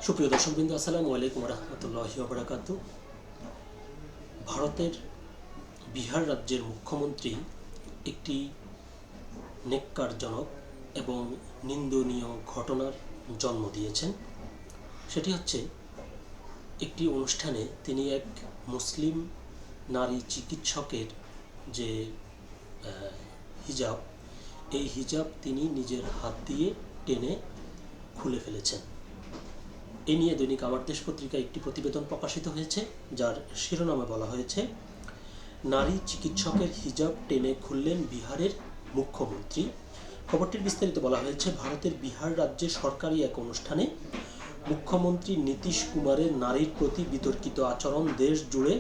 সুপ্রিয় দর্শকবৃন্দ, আসসালামু আলাইকুম রহমতুল্লাহি ওয়া বারাকাতুহু। ভারতের বিহার রাজ্যের মুখ্যমন্ত্রী একটি নেক্কারজনক এবং নিন্দনীয় ঘটনার জন্ম দিয়েছেন। সেটি হচ্ছে, একটি অনুষ্ঠানে তিনি এক মুসলিম নারী চিকিৎসকের যে হিজাব, এই হিজাব তিনি নিজের হাত দিয়ে টেনে খুলে ফেলেছেন। এ নিয়ে দৈনিক আমার দেশ পত্রিকায় একটি প্রতিবেদন প্রকাশিত হয়েছে, যার শিরোনামে বলা হয়েছে, নারী চিকিৎসকের হিজাব টেনে খুললেন বিহারের মুখ্যমন্ত্রী। খবরটির বিস্তারিত বলা হয়েছে, ভারতের বিহার রাজ্যে সরকারি এক অনুষ্ঠানে মুখ্যমন্ত্রী নীতিশ কুমারের নারীর প্রতি বিতর্কিত আচরণ দেশ জুড়ে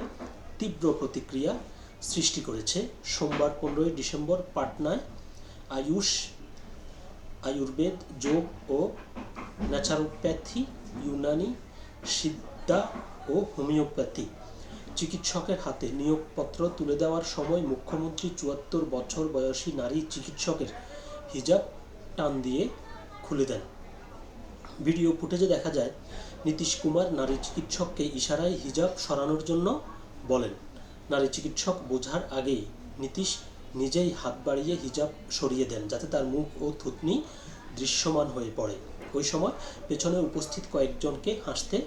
তীব্র প্রতিক্রিয়া সৃষ্টি করেছে। সোমবার 15 ডিসেম্বর পাটনায় আয়ুর্বেদ, যোগ ও ন্যাচারোপ্যাথি, ইউনানি, সিদ্ধা ও হোমিওপ্যাথি চিকিৎসকের হাতে নিয়োগপত্র তুলে দেওয়ার সময় মুখ্যমন্ত্রী 74 বছর বয়সী নারী চিকিৎসকের হিজাব টান দিয়ে খুলে দেন। ভিডিও ফুটেজে দেখা যায়, নীতিশ কুমার নারী চিকিৎসককে ইশারায় হিজাব সরানোর জন্য বলেন। নারী চিকিৎসক বোঝার আগেই নীতিশ নিজেই হাত বাড়িয়ে হিজাব সরিয়ে দেন, যাতে তার মুখ ও থুতনি দৃশ্যমান হয়ে পড়ে। ওই সময় পেছনে উপস্থিত কয়েকজনকে হাসতে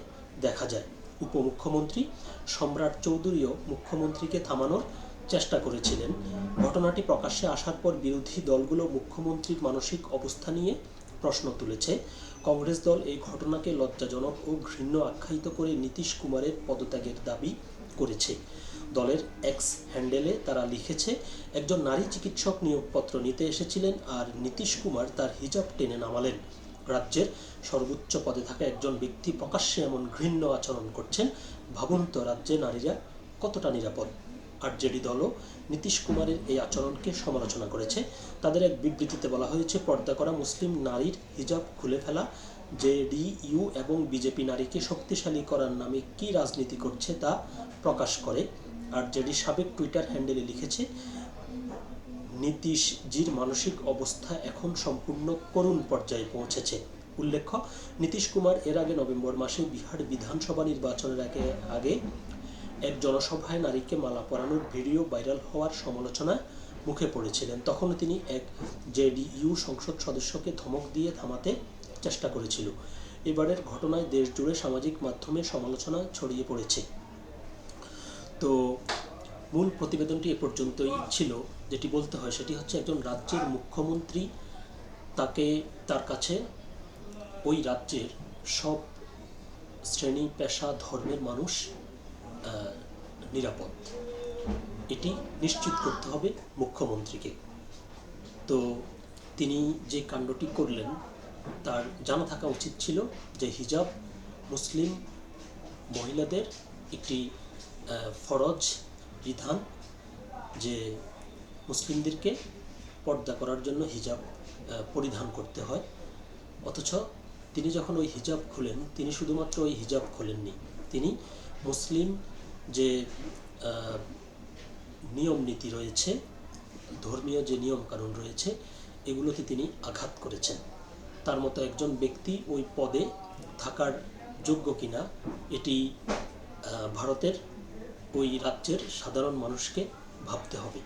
দেখা যায়। উপমুখ্যমন্ত্রী সম্রাট চৌধুরীও মুখ্যমন্ত্রীকে থামানোর চেষ্টা করেছিলেন। ঘটনাটি প্রকাশ্যে আসার পর বিরোধী দলগুলো মুখ্যমন্ত্রীর মানসিক অবস্থা নিয়ে প্রশ্ন তুলেছে। কংগ্রেস দল এই ঘটনাকে লজ্জাজনক ও ঘৃণ্য আখ্যায়িত করে নীতিশ কুমারের পদত্যাগের দাবি করেছে। দলের এক্স হ্যান্ডেলে তারা লিখেছে, একজন নারী চিকিৎসক নিয়োগপত্র নিতে এসেছিলেন আর নীতিশ কুমার তার হিজাব টেনে নামালেন। রাজ্যের সর্বোচ্চ পদে থাকা একজন ব্যক্তি প্রকাশ্যে এমন ঘৃণ্য আচরণ করছেন। ভাবুন তো, রাজ্যে নারীরা কতটা নিরাপদ। আরজেডি দলও নীতিশ কুমারের এই আচরণকে সমালোচনা করেছে। তাদের এক বিবৃতিতে বলা হয়েছে, পর্দা করা মুসলিম নারীর হিজাব খুলে ফেলা জেডিইউ এবং বিজেপি নারীকে শক্তিশালী করার নামে কী রাজনীতি করছে তা প্রকাশ করে। আরজেডির সাবেক টুইটার হ্যান্ডেলে লিখেছে, নীতিশজির মানসিক অবস্থা এখন সম্পূর্ণ করুণ পর্যায়ে পৌঁছেছে। উল্লেখ্য, নীতিশ কুমার এর আগে নভেম্বর মাসে বিহার বিধানসভা নির্বাচনের আগে এক জনসভায় নারীকে মালা পরানোর ভিডিও ভাইরাল হওয়ার সমালোচনায় মুখে পড়েছিলেন। তখন তিনি এক জেডিইউ সংসদ সদস্যকে ধমক দিয়ে থামাতে চেষ্টা করেছিল। এবারের ঘটনায় দেশ জুড়ে সামাজিক মাধ্যমে সমালোচনা ছড়িয়ে পড়েছে। তো মূল প্রতিবেদনটি এ পর্যন্তই ছিল। যেটি বলতে হয় সেটি হচ্ছে, একজন রাজ্যের মুখ্যমন্ত্রী, তার কাছে ওই রাজ্যের সব শ্রেণী, পেশা, ধর্মের মানুষ নিরাপদ। এটি নিশ্চিত করতে হবে মুখ্যমন্ত্রীকে। তো তিনি যে কাণ্ডটি করলেন তার জানা থাকা উচিত ছিল যে হিজাব মুসলিম মহিলাদের একটি ফরজ বিধান, যে মুসলিমদেরকে পর্দা করার জন্য হিজাব পরিধান করতে হয়। অথচ তিনি যখন ওই হিজাব খুলেন, তিনি শুধুমাত্র ওই হিজাব খোলেননি, তিনি মুসলিম যে নিয়ম নীতি রয়েছে, ধর্মীয় যে নিয়ম কানুন রয়েছে, এগুলোতে তিনি আঘাত করেছেন। তার মতো একজন ব্যক্তি ওই পদে থাকার যোগ্য কিনা, এটি ভারতের ওই রাজ্যের সাধারণ মানুষকে ভাবতে হবে।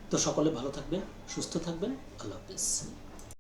তো সকলে ভালো থাকবেন, সুস্থ থাকবেন। আল্লাহ হাফেজ।